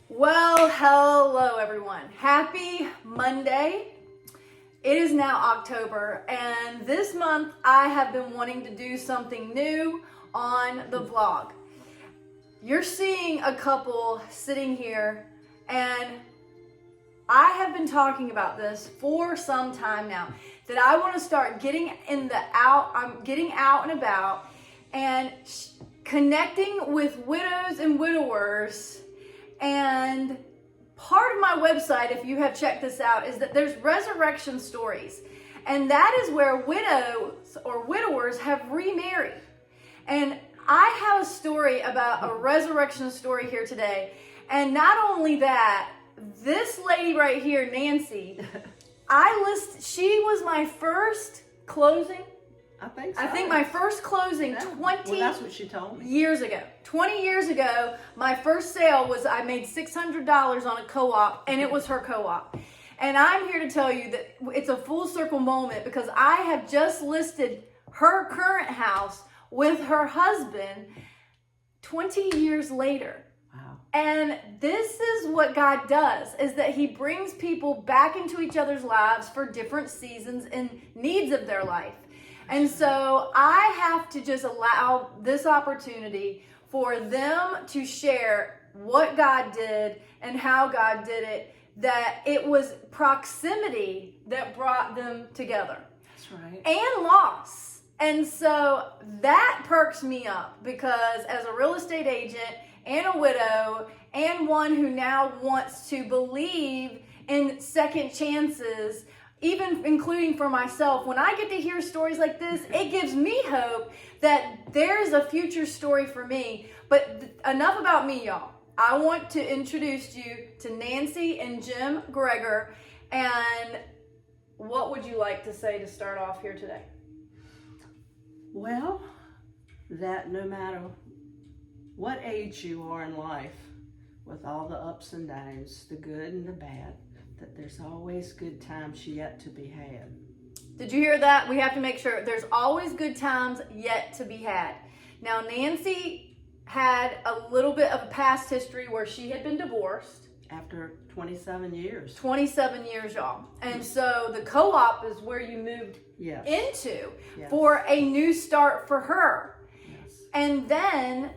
Well, hello everyone. Happy Monday. It is now October, and this month I have been wanting to do something new on the vlog. You're seeing a couple sitting here, and I have been talking about this for some time now, that I want to start getting out and about and connecting with widows and widowers. And part of my website, if you have checked this out, is that there's resurrection stories. And that is where widows or widowers have remarried. And I have a story about a resurrection story here today. And not only that, this lady right here, Nancy, she was my first closing. I think so. I think my first closing 20 well, that's what she told me. years ago. 20 years ago, my first sale was I made $600 on a co-op, and it was her co-op. And I'm here to tell you that it's a full circle moment because I have just listed her current house with her husband 20 years later. Wow. And this is what God does, is that he brings people back into each other's lives for different seasons and needs of their life. And so I have to just allow this opportunity for them to share what God did and how God did it, that it was proximity that brought them together. That's right. And loss. And so that perks me up because as a real estate agent and a widow and one who now wants to believe in second chances, even including for myself, when I get to hear stories like this, it gives me hope that there's a future story for me. But enough about me, y'all. I want to introduce you to Nancy and Jim Greger. And what would you like to say to start off here today? Well, that no matter what age you are in life, with all the ups and downs, the good and the bad, that there's always good times yet to be had. Did you hear that? We have to make sure there's always good times yet to be had. Now, Nancy had a little bit of a past history where she had been divorced. After 27 years. 27 years, y'all. And so the co-op is where you moved into for a new start for her. Yes. And then,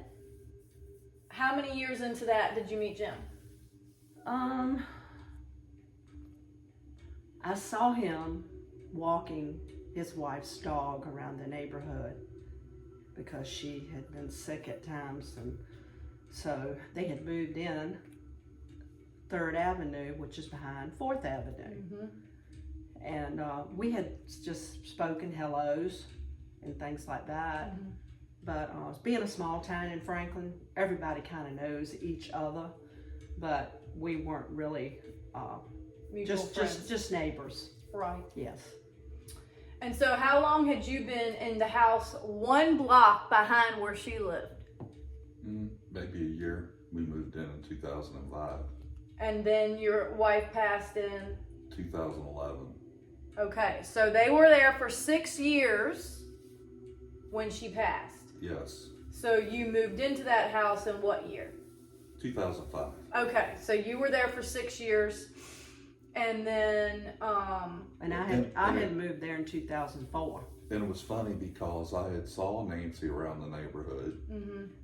how many years into that did you meet Jim? I saw him walking his wife's dog around the neighborhood because she had been sick at times, and so they had moved in 3rd Avenue, which is behind 4th Avenue. Mm-hmm. And we had just spoken hellos and things like that. Mm-hmm. But being a small town in Franklin, everybody kind of knows each other, but we weren't really just neighbors. Right. Yes. And so how long had you been in the house 1 block behind where she lived? Maybe a year. We moved in 2005. And then your wife passed in? 2011. Okay, so they were there for 6 years when she passed. Yes. So you moved into that house in what year? 2005. Okay, so you were there for 6 years, and then And I had moved there in 2004. And it was funny because I had saw Nancy around the neighborhood,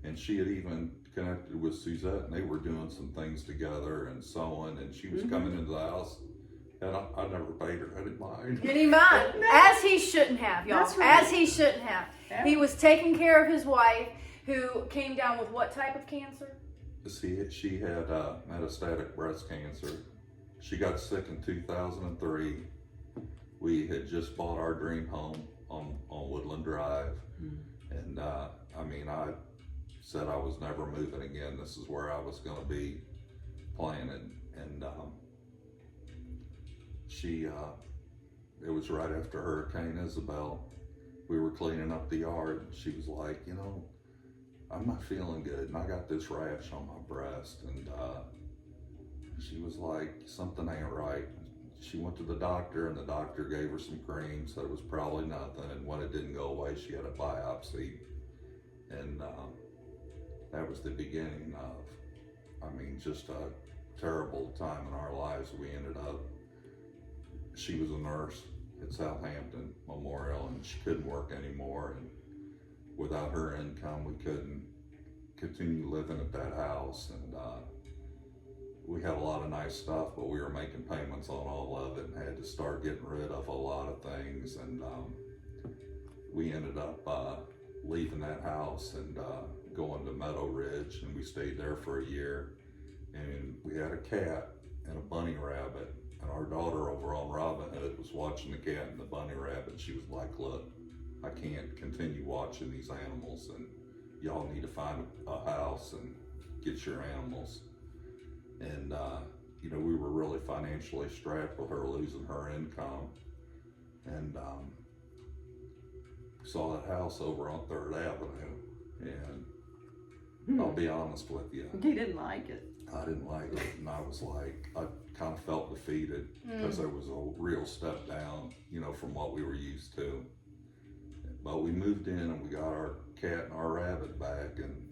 and she had even connected with Suzette, and they were doing some things together and so on, and she was coming into the house, and I never paid her any mind. Any mind? As he shouldn't have, y'all. That's right. As he shouldn't have. Yeah. He was taking care of his wife, who came down with what type of cancer? She had metastatic breast cancer. She got sick in 2003. We had just bought our dream home on Woodland Drive. And I said I was never moving again. This is where I was going to be planted. And it was right after Hurricane Isabel. We were cleaning up the yard. She was like, I'm not feeling good, and I got this rash on my breast. And she was like, something ain't right. She went to the doctor, and the doctor gave her some cream, said it was probably nothing. And when it didn't go away, she had a biopsy. And that was the beginning of I mean, just a terrible time in our lives. We ended up, she was a nurse at Southampton Memorial, and she couldn't work anymore, and without her income we couldn't continue living at that house. And we had a lot of nice stuff, but we were making payments on all of it and had to start getting rid of a lot of things. And we ended up leaving that house and going to Meadow Ridge, and we stayed there for a year. And we had a cat and a bunny rabbit, and our daughter over on Robin Hood was watching the cat and the bunny rabbit. She was like, look, I can't continue watching these animals, and y'all need to find a house and get your animals. And you know, we were really financially strapped with her losing her income. And saw that house over on 3rd Avenue, and I'll be honest with you, He didn't like it. I didn't like it, and I was like, I kind of felt defeated because there was a real step down, you know, from what we were used to. But we moved in and we got our cat and our rabbit back, and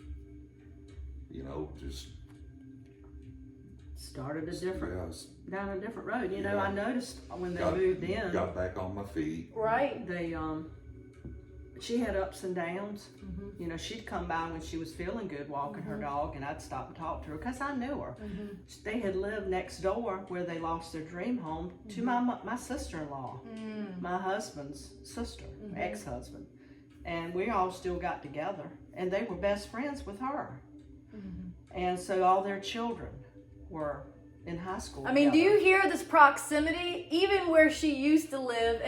you know, just Started a different, yeah, down a different road. You know, Yeah. I noticed when they got, moved in, got back on my feet. Right. they she had ups and downs. You know, she'd come by when she was feeling good walking her dog, and I'd stop and talk to her because I knew her. They had lived next door where they lost their dream home to my sister-in-law, my husband's sister, ex-husband, and we all still got together, and they were best friends with her. And so all their children were in high school I mean, do together. you hear this proximity? Even where she used to live,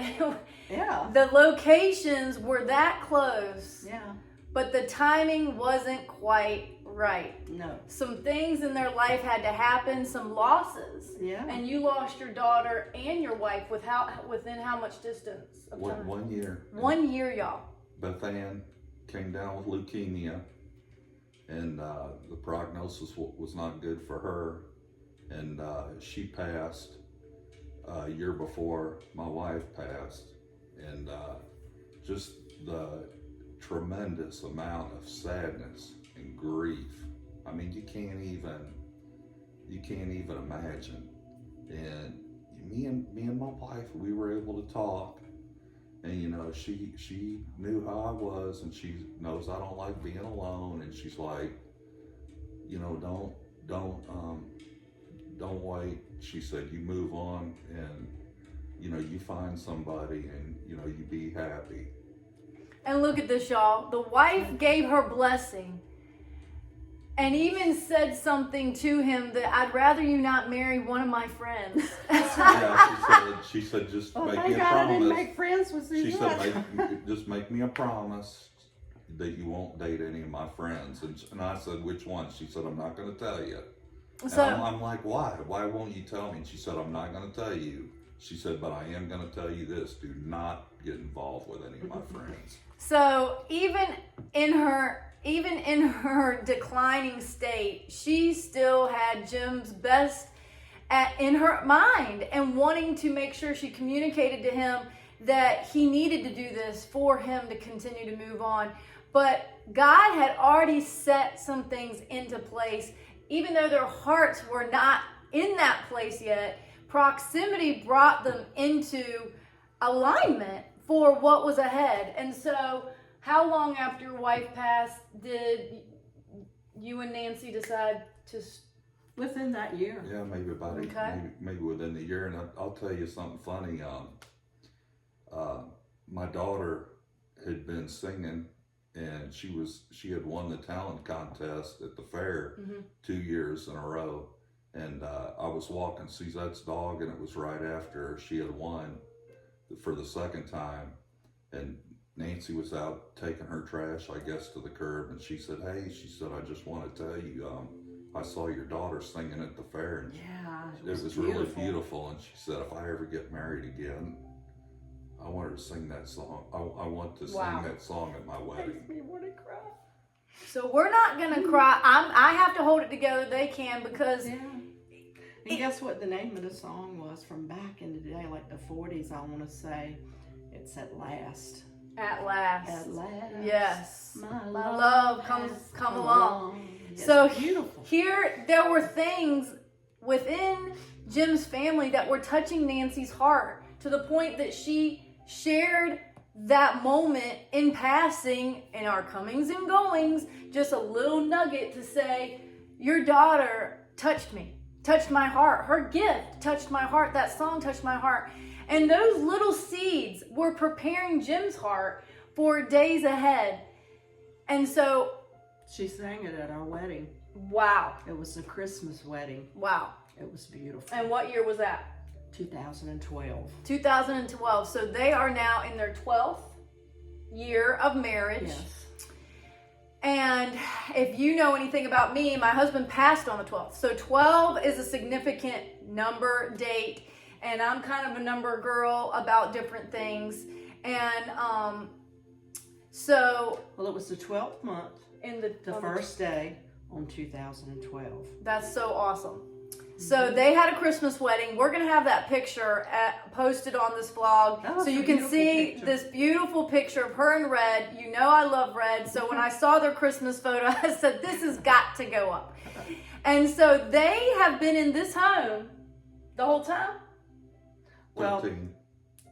Yeah, the locations were that close, yeah, but the timing wasn't quite right. no, Some things in their life had to happen, some losses. yeah. And you lost your daughter and your wife within how much distance of time? 1 year. 1 year, y'all. Beth Ann came down with leukemia, and the prognosis was not good for her, and she passed a year before my wife passed. And just the tremendous amount of sadness and grief, I mean, you can't even imagine. And me and my wife, we were able to talk. And you know, she knew how I was, and she knows I don't like being alone. And she's like, you know, don't wait. She said, you move on, and you know, you find somebody, and you know, you be happy. And look at this, y'all. The wife gave her blessing and even said something to him that I'd rather you not marry one of my friends. Yeah, she said, just Oh, make thank me a God I didn't promise. make friends with She Suzette. said, just make me a promise that you won't date any of my friends. And I said, which one? She said, I'm not going to tell you. And So I'm like, why? Why won't you tell me? And she said, I'm not going to tell you. She said, but I am going to tell you this. Do not get involved with any of my friends. So even in her declining state, she still had Jim's best in her mind, and wanting to make sure she communicated to him that he needed to do this for him to continue to move on. But God had already set some things into place, even though their hearts were not in that place yet. Proximity brought them into alignment for what was ahead. And so, how long after your wife passed did you and Nancy decide to? Within that year. Yeah, maybe about Okay. maybe within the year. And I'll tell you something funny. My daughter had been singing, and she had won the talent contest at the fair 2 years in a row. And I was walking Suzette's dog, and it was right after she had won for the second time. And Nancy was out taking her trash, I guess, to the curb, and she said, hey, she said, I just want to tell you, I saw your daughter singing at the fair, and Yeah, it was really beautiful. And she said, if I ever get married again, I want her to sing that song. I want to Wow. sing that song at my wedding. Makes me want to cry. So we're not gonna cry. I have to hold it together. They can, because Yeah. And guess what the name of the song was from back in the day, like the 40s, I want to say? It's At Last. At last. At last. Yes. My love comes has come along. Yes, So beautiful. here there were things within Jim's family that were touching Nancy's heart to the point that she shared that moment in passing in our comings and goings, just a little nugget to say, your daughter touched me, touched my heart. Her gift touched my heart. That song touched my heart. And those little seeds were preparing Jim's heart for days ahead. And so, She sang it at our wedding. wow, It was a Christmas wedding. wow. It was beautiful. And what year was that? 2012. 2012. So they are now in their 12th year of marriage. Yes. And if you know anything about me, my husband passed on the 12th. So 12 is a significant number, date, and I'm kind of a number girl about different things. And so Well, it was the 12th month, in the first day on 2012. That's so awesome. So they had a Christmas wedding. We're going to have that picture posted on this vlog. Oh, so it's you a can beautiful see picture. this beautiful picture of her in red. You know I love red. So when I saw their Christmas photo, I said, this has got to go up. And so they have been in this home the whole time? Well, 13.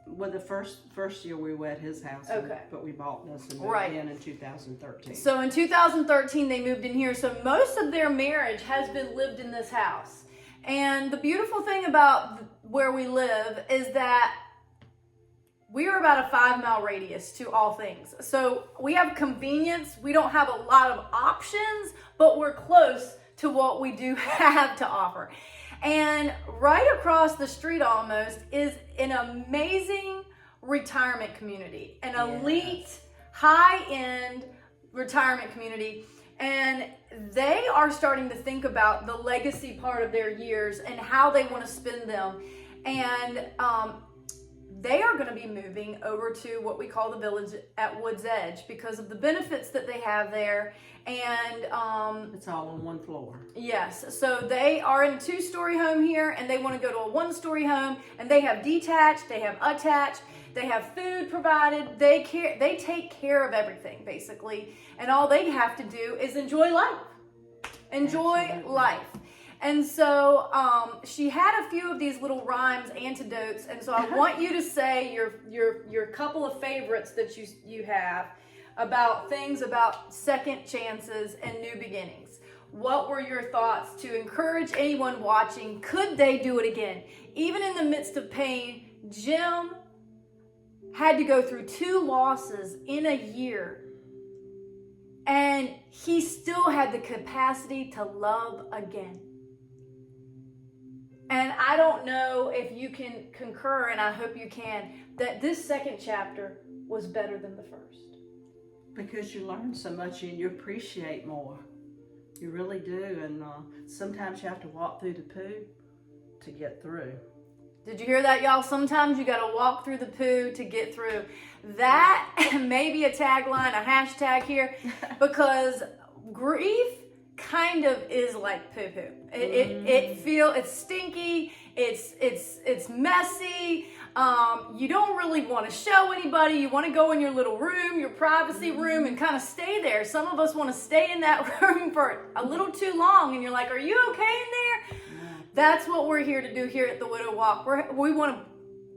Well, the first year we were at his house, Okay. But we bought this and moved Right. in 2013. So in 2013, they moved in here. So most of their marriage has been lived in this house. And the beautiful thing about where we live is that we are about a 5-mile radius to all things. So we have convenience. We don't have a lot of options, but we're close to what we do have to offer. And right across the street almost is an amazing retirement community, an elite, high-end retirement community. And they are starting to think about the legacy part of their years and how they want to spend them. And they are going to be moving over to what we call the Village at Woods Edge because of the benefits that they have there. And it's all on one floor. yes, so they are in a 2-story home here and they want to go to a 1-story home, and they have detached, they have attached, they have food provided, they take care of everything basically, and all they have to do is enjoy life. Absolutely. Life. And so she had a few of these little rhymes, antidotes, and so I want you to say your couple of favorites that you have about things about second chances and new beginnings. What were your thoughts to encourage anyone watching? Could they do it again? Even in the midst of pain, Jim had to go through 2 losses in a year, and he still had the capacity to love again. And I don't know if you can concur, and I hope you can, that this second chapter was better than the first. Because you learn so much and you appreciate more. You really do. And sometimes you have to walk through the poo to get through. Did you hear that, y'all? Sometimes you got to walk through the poo to get through. That may be a tagline, a hashtag here, because grief kind of is like poo-poo. It's stinky. It's messy. You don't really want to show anybody. You want to go in your little room, your privacy room, and kind of stay there. Some of us want to stay in that room for a little too long, and you're like, are you okay in there? That's what we're here to do here at the Widow Walk. We want to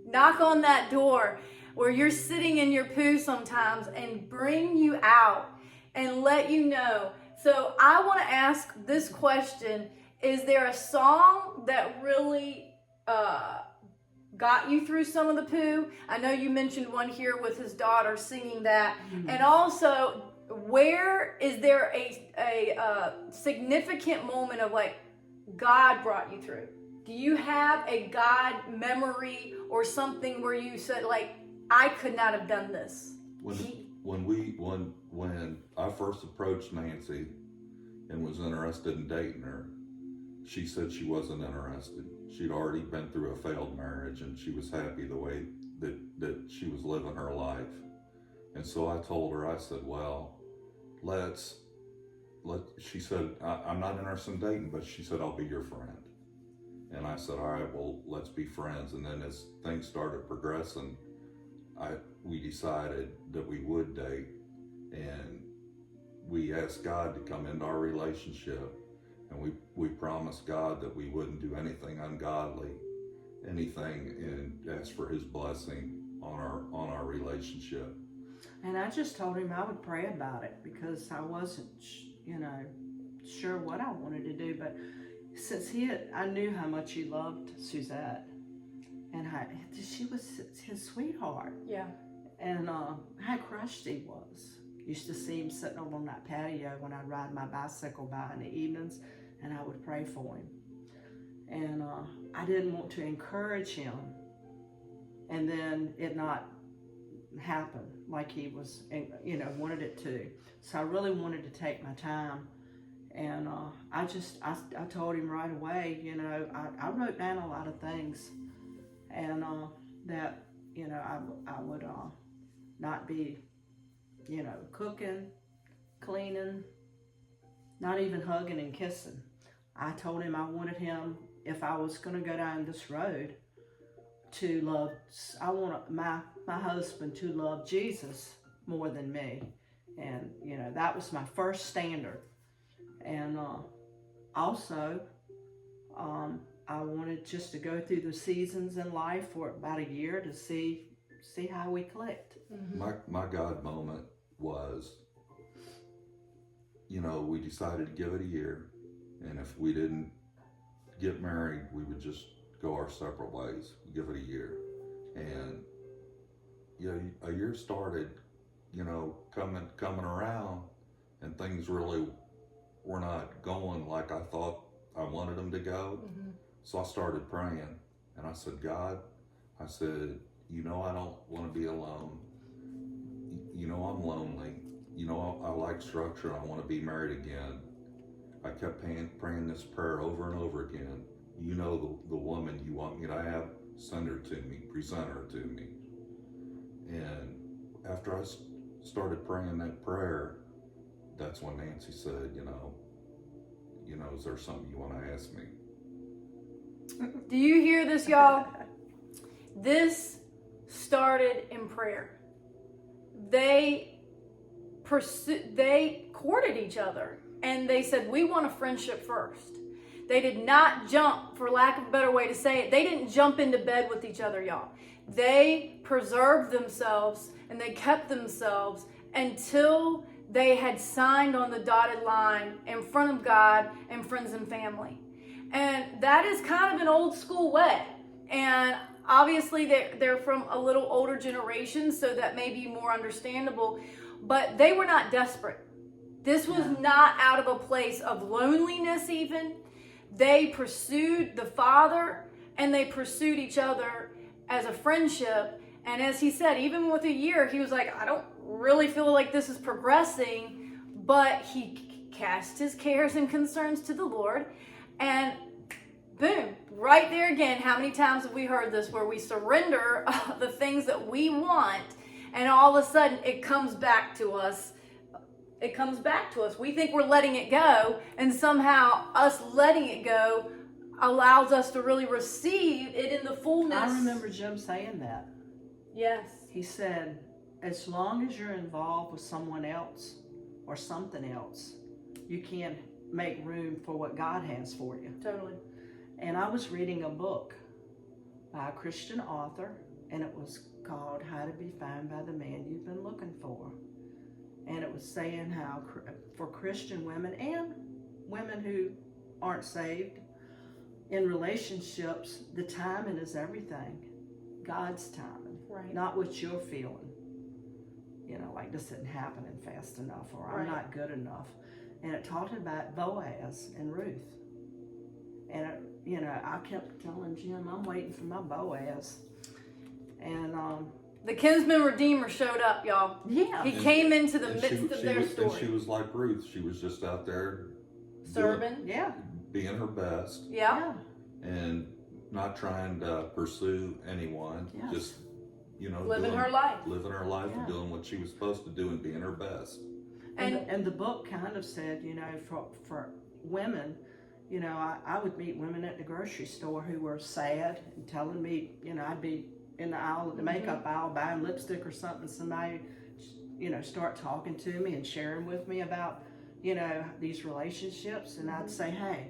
knock on that door where you're sitting in your poo sometimes and bring you out and let you know. So I want to ask this question. Is there a song that really got you through some of the poo? I know you mentioned one here with his daughter singing that. Mm-hmm. And also, where is there a significant moment of like, God brought you through? Do you have a God memory or something where you said like, I could not have done this? When I first approached Nancy and was interested in dating her, she said she wasn't interested. She'd already been through a failed marriage and she was happy the way that she was living her life. And so I told her, I said, well, she said, I'm not interested in dating, but she said, I'll be your friend. And I said, all right, well, let's be friends. And then as things started progressing, we decided that we would date, and we asked God to come into our relationship, and we promised God that we wouldn't do anything ungodly, anything, and ask for His blessing on our relationship. And I just told him I would pray about it because I wasn't, sure what I wanted to do. But since I knew how much he loved Suzette, and she was his sweetheart, Yeah. and how crushed he was. Used to see him sitting over on that patio when I'd ride my bicycle by in the evenings, and I would pray for him. And I didn't want to encourage him, and then it not happen like he was, wanted it to. So I really wanted to take my time, and I told him right away, I wrote down a lot of things, and that I would not be, cooking, cleaning, not even hugging and kissing. I told him I wanted him, if I was going to go down this road, to love, I want my husband to love Jesus more than me. And, that was my first standard. And also, I wanted just to go through the seasons in life for about a year to see how we clicked. Mm-hmm. My God moment was, we decided to give it a year, and if we didn't get married, we would just go our separate ways. Give it a year. And a year started, coming around, and things really were not going like I thought I wanted them to go. Mm-hmm. So I started praying, and I said, God, I said, I don't want to be alone. I'm lonely. I like structure. I want to be married again. I kept praying this prayer over and over again. The woman you want me to have, send her to me, present her to me. And after I started praying that prayer, that's when Nancy said, is there something you want to ask me? Do you hear this, y'all? This started in prayer. They courted each other, and they said, we want a friendship first. They did not jump, for lack of a better way to say it, they didn't jump into bed with each other, y'all. They preserved themselves, and they kept themselves until they had signed on the dotted line in front of God and friends and family. And that is kind of an old school way. And obviously they're from a little older generation, so that may be more understandable. But they were not desperate. This was not out of a place of loneliness even. They pursued the Father, and they pursued each other as a friendship. And as he said, even with a year, he was like, I don't really feel like this is progressing. But he cast his cares and concerns to the Lord. And boom, right there again, how many times have we heard this, where we surrender the things that we want, and all of a sudden it comes back to us. It comes back to us. We think we're letting it go, and somehow us letting it go allows us to really receive it in the fullness. I remember Jim saying that. Yes. He said, as long as you're involved with someone else or something else, you can't make room for what God has for you. Totally. And I was reading a book by a Christian author, and it was called How to Be Found by the Man You've Been Looking For. And it was saying how for Christian women and women who aren't saved, in relationships, the timing is everything. God's timing, Right. not what you're feeling. Like this isn't happening fast enough, or I'm Right. not good enough. And it talked about Boaz and Ruth. And, I kept telling Jim, I'm waiting for my Boaz. And, The kinsman redeemer showed up, y'all. yeah. He came into the And midst of their And she story. was like Ruth. She was just out there Serving. Yeah. being her best, Yeah. and not trying to pursue anyone. Yes. Just, Living her life. living her life and Yeah. doing what she was supposed to do and being her best. And the book kind of said, for women, I would meet women at the grocery store who were sad and telling me, I'd be in the aisle of the makeup aisle buying lipstick or something, somebody, start talking to me and sharing with me about, these relationships, and I'd say, hey,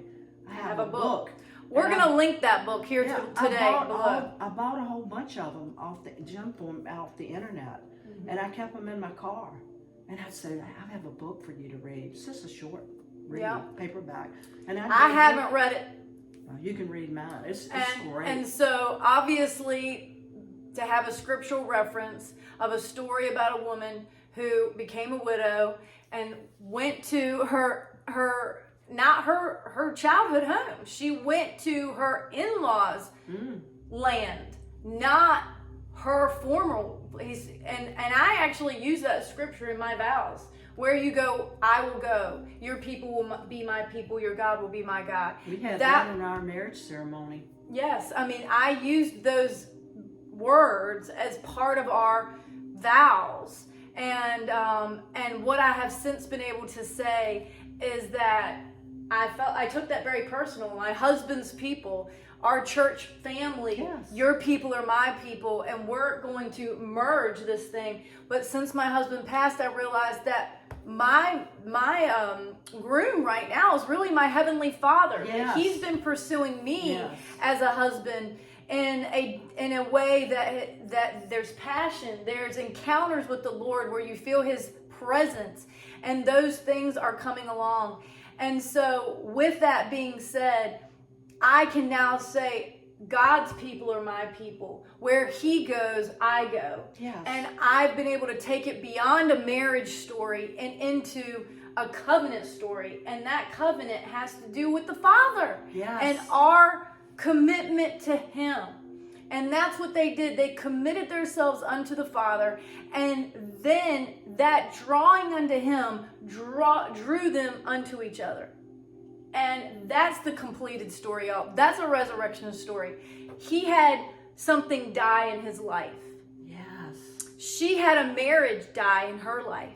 I have a book. We're And going to link that book here Yeah, today below. I bought a whole bunch of them off the internet, and I kept them in my car. And I'd say, I have a book for you to read. It's just a short read, Yeah. paperback. And I haven't read it. You can read mine. It's great. And so, obviously, to have a scriptural reference of a story about a woman who became a widow and went to her childhood home. She went to her in-laws' land, not her former. And I actually use that scripture in my vows. Where you go, I will go. Your people will be my people. Your God will be my God. We had that in our marriage ceremony. Yes, I mean, I used those words as part of our vows, and what I have since been able to say is that I took that very personal. My husband's people, our church family, yes. Your people are my people, and we're going to merge this thing. But since my husband passed, I realized that my groom right now is really my heavenly Father. Yes. He's been pursuing me Yes. as a husband in a way that there's passion, there's encounters with the Lord where you feel His presence, and those things are coming along. And so, with that being said, I can now say God's people are my people. Where He goes, I go. Yes. And I've been able to take it beyond a marriage story and into a covenant story. And that covenant has to do with the Father. Yes. And our commitment to Him. And that's what they did. They committed themselves unto the Father. And then that drawing unto Him drew them unto each other. And that's the completed story, y'all. That's a resurrection story. He had something die in his life. Yes. She had a marriage die in her life.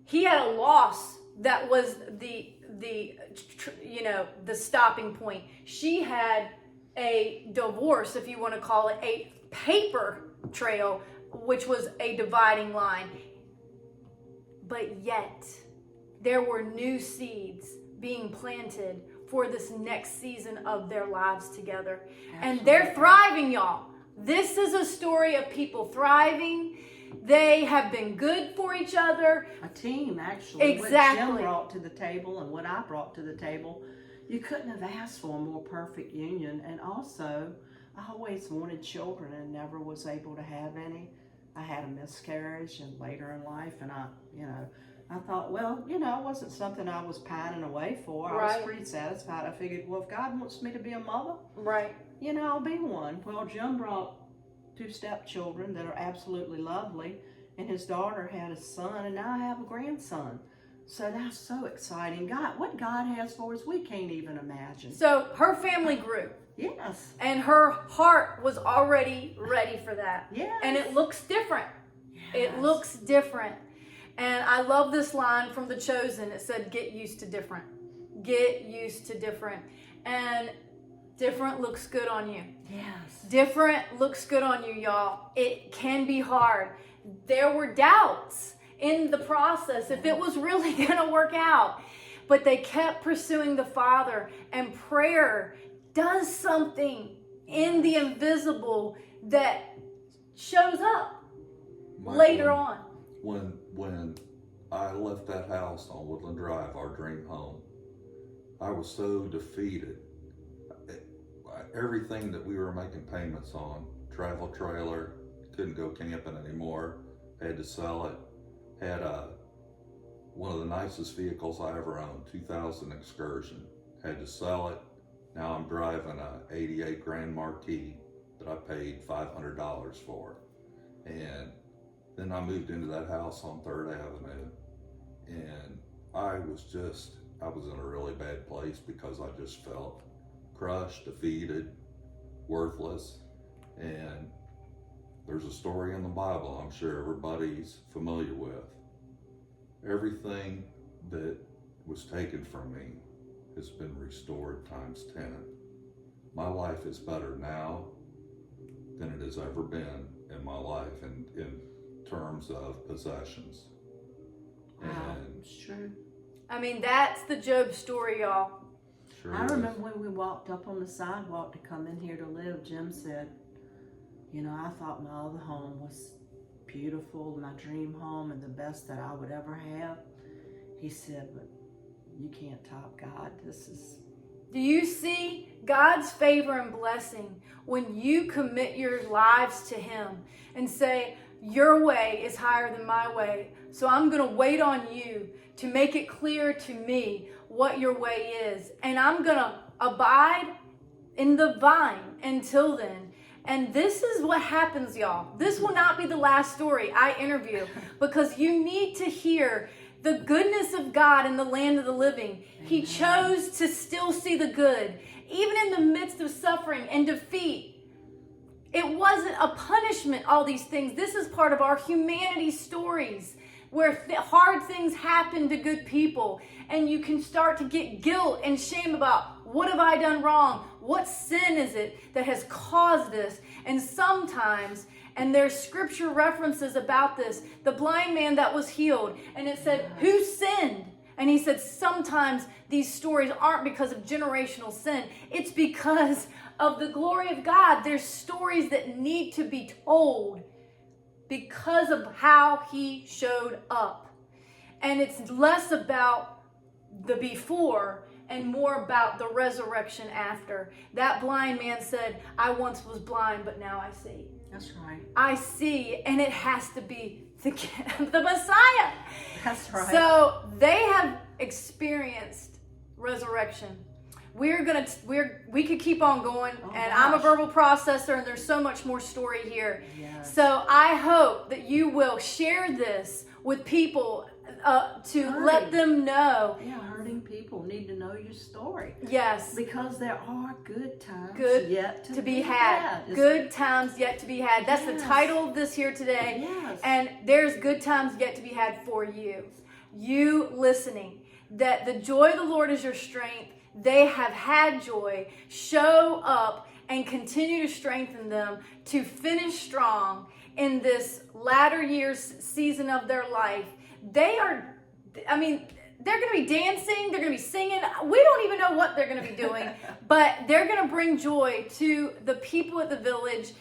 He had a loss that was the stopping point. She had a divorce, if you want to call it, a paper trail, which was a dividing line. But yet, there were new seeds being planted for this next season of their lives together. Absolutely. And they're thriving, y'all. This is a story of people thriving. They have been good for each other. A team, actually. Exactly. What Jim brought to the table and what I brought to the table. You couldn't have asked for a more perfect union. And also, I always wanted children and never was able to have any. I had a miscarriage and later in life, and I thought, well, it wasn't something I was pining away for. I Right. was pretty satisfied. I figured, well, if God wants me to be a mother, Right. I'll be one. Well, Jim brought 2 stepchildren that are absolutely lovely, and his daughter had a son, and now I have a grandson. So that's so exciting. What God has for us, we can't even imagine. So her family grew. Yes. And her heart was already ready for that. Yes. And it looks different. It Yes. looks different. And I love this line from The Chosen. It said, get used to different. Get used to different. And different looks good on you. Yes. Different looks good on you, y'all. It can be hard. There were doubts in the process if it was really going to work out. But they kept pursuing the Father, and prayer does something in the invisible that shows up later on. When I left that house on Woodland Drive, our dream home, I was so defeated. Everything that we were making payments on, travel trailer, couldn't go camping anymore, had to sell it, had one of the nicest vehicles I ever owned, 2000 Excursion, had to sell it. Now I'm driving a 88 Grand Marquis that I paid $500 for. And then I moved into that house on 3rd Avenue, and I was in a really bad place because I just felt crushed, defeated, worthless. And there's a story in the Bible I'm sure everybody's familiar with. Everything that was taken from me has been restored times 10. My life is better now than it has ever been in my life in terms of possessions. Wow, And it's true. I mean, that's the Job story, y'all. sure I is. remember when we walked up on the sidewalk to come in here to live, Jim said, you know, I thought my other home was beautiful, my dream home and the best that I would ever have. He said, but you can't top God. This is... Do you see God's favor and blessing when you commit your lives to Him and say, your way is higher than my way, so I'm going to wait on you to make it clear to me what your way is. And I'm going to abide in the vine until then. And this is what happens, y'all. This will not be the last story I interview, because you need to hear the goodness of God in the land of the living. He chose to still see the good, even in the midst of suffering and defeat. It wasn't a punishment, all these things. This is part of our humanity stories where hard things happen to good people, and you can start to get guilt and shame about, what have I done wrong? What sin is it that has caused this? And sometimes, and there's scripture references about this, the blind man that was healed, and it said, who sinned? And he said, sometimes these stories aren't because of generational sin. It's because of the glory of God. There's stories that need to be told because of how he showed up. And it's less about the before and more about the resurrection after. That blind man said, I once was blind, but now I see. That's right. I see, and it has to be the Messiah. That's right. So they have experienced resurrection. We could keep on going, and I'm a gosh. verbal processor, and there's so much more story here. Yes. So I hope that you will share this with people to Hurry. let them know. Yeah, hurting people need to know your story. Yes. Because there are good times Good yet to be had. It's- Good times yet to be had. That's the Yes. title of this here today. Yes. And there's good times yet to be had for you. You listening. That the joy of the Lord is your strength. They have had joy. Show up and continue to strengthen them to finish strong in this latter years season of their life. They're going to be dancing. They're going to be singing. We don't even know what they're going to be doing, but they're going to bring joy to the people at the village.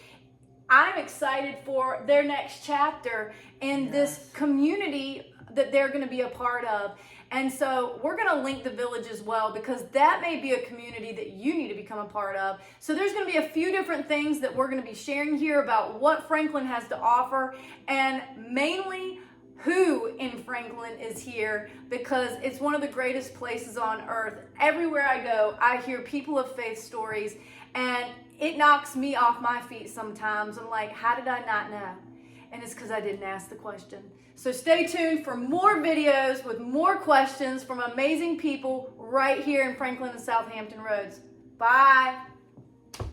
I'm excited for their next chapter in this community that they're going to be a part of. And so we're going to link the village as well, because that may be a community that you need to become a part of. So there's going to be a few different things that we're going to be sharing here about what Franklin has to offer, and mainly who in Franklin is here, because it's one of the greatest places on earth. Everywhere I go, I hear people of faith stories, and it knocks me off my feet sometimes. I'm like, how did I not know? And it's because I didn't ask the question. So stay tuned for more videos with more questions from amazing people right here in Franklin and Southampton Roads. Bye.